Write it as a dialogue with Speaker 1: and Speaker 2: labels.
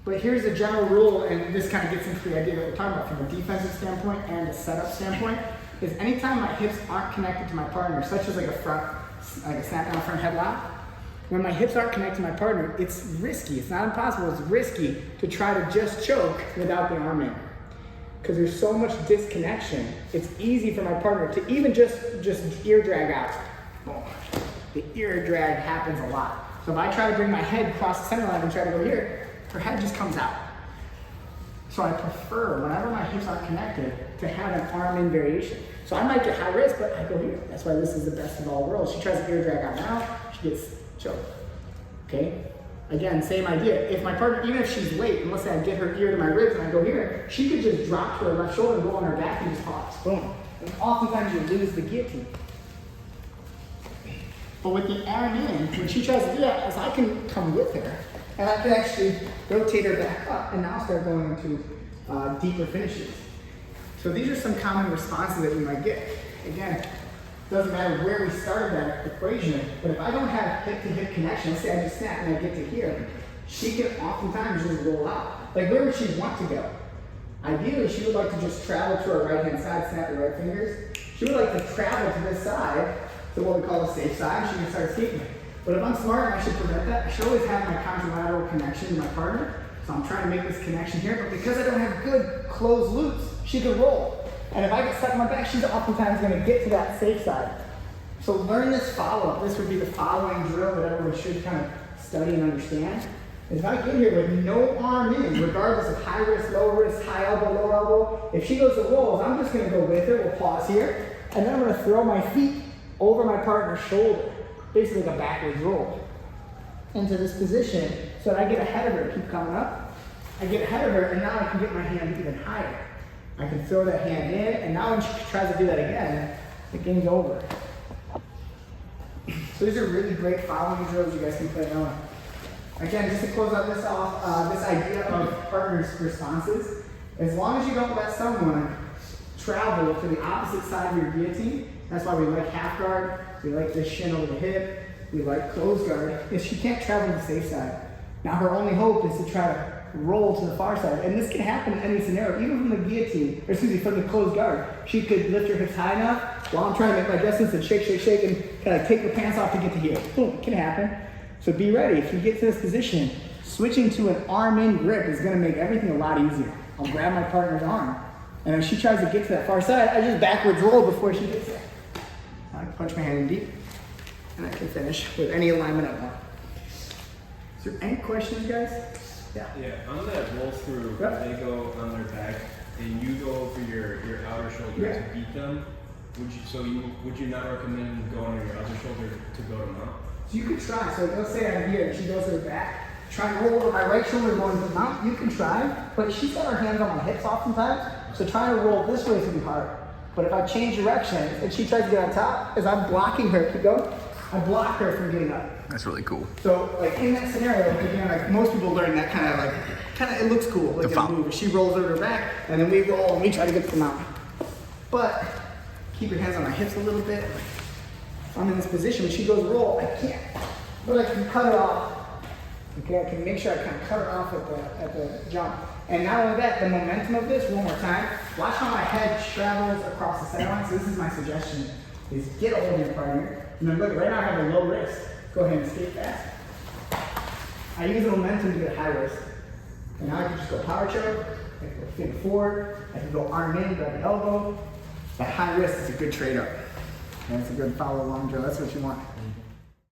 Speaker 1: But here's the general rule, and this kind of gets into the idea that we're talking about from a defensive standpoint and a setup standpoint, is anytime my hips aren't connected to my partner, such as like a snap down front headlock, when my hips aren't connected to my partner, it's risky. It's not impossible, it's risky to try to just choke without the arm in. Because there's so much disconnection, it's easy for my partner to even just ear drag out. Boom. The ear drag happens a lot. So if I try to bring my head across the center line and try to go here, her head just comes out. So I prefer, whenever my hips aren't connected, to have an arm in variation. So I might get high risk, but I go here. That's why this is the best of all worlds. She tries to ear drag out now, she gets choked. Okay? Again, same idea. If my partner, even if she's late, and let's say I get her ear to my ribs and I go here, she could just drop to her left shoulder and go on her back and just pause. Boom. And oftentimes you lose the guillotine. But with the arm in, when she tries to do that, as I can come with her, and I can actually rotate her back up and now start going into deeper finishes. So these are some common responses that we might get. Again, doesn't matter where we started that equation, but if I don't have hip-to-hip connection, let's say I just snap and I get to here, she can oftentimes just roll out. Like where would she want to go? Ideally, she would like to just travel to her right-hand side, snap her right fingers. She would like to travel to this side, to what we call the safe side, she can start escaping. But if I'm smart and I should prevent that, I should always have my contralateral connection to my partner. So I'm trying to make this connection here, but because I don't have good closed loops, she can roll. And if I get stuck in my back, she's oftentimes going to get to that safe side. So learn this follow-up. This would be the following drill that everyone should kind of study and understand. Is if I get here with no arm in, regardless of high wrist, low wrist, high elbow, low elbow, if she goes to rolls, I'm just going to go with her. We'll pause here. And then I'm going to throw my feet over my partner's shoulder, basically like a backwards roll, into this position so that I get ahead of her. Keep coming up. I get ahead of her, and now I can get my hand even higher. I can throw that hand in, and now when she tries to do that again, the game's over. So these are really great following drills you guys can play on. Again, just to close out this off, this idea of partner's responses, as long as you don't let someone travel to the opposite side of your guillotine, that's why we like half guard, we like this shin over the hip, we like closed guard, is she can't travel to the safe side. Now her only hope is to try to roll to the far side, and this can happen in any scenario, even from the guillotine, or excuse me, from the closed guard. She could lift her hips high enough while I'm trying to make my distance and shake, and kind of take her pants off to get to here. Boom, it can happen. So be ready. If you get to this position, switching to an arm-in grip is going to make everything a lot easier. I'll grab my partner's arm, and if she tries to get to that far side, I just backwards roll before she gets there. I punch my hand in deep, and I can finish with any alignment I want. Is there any questions, guys? Yeah.
Speaker 2: Yeah, on that roll through,
Speaker 1: Yep.
Speaker 2: they go on their back, and you go over your outer shoulder to beat them. Would you not recommend going on your other shoulder to go to mount?
Speaker 1: So you could try. So let's say I'm here and she goes to the back. Try and roll over my right shoulder going to the mount. You can try, but she's got her hands on my hips oftentimes. So trying to roll this way is going to be hard. But if I change direction and she tries to get on top, as I'm blocking her, keep going, I block her from getting up.
Speaker 3: That's really cool.
Speaker 1: So like in that scenario, again, like most people learn that kind of it looks cool. Like a move. She rolls over her back, and then we roll and we try to get to the mountain. But keep your hands on my hips a little bit. If I'm in this position, when she goes roll, I can't. But I can cut her off. Okay, I can make sure I kind of cut her off at the jump. And not only that, the momentum of this, one more time, watch how my head travels across the center line. So this is my suggestion, is get a hold of your partner. And then look, right now I have a low wrist. Go ahead and skate fast. I use the momentum to get a high wrist. And now I can just go power choke, I can go fin forward, I can go arm in, grab the elbow. That high wrist is a good trade up. And it's a good follow along drill, that's what you want.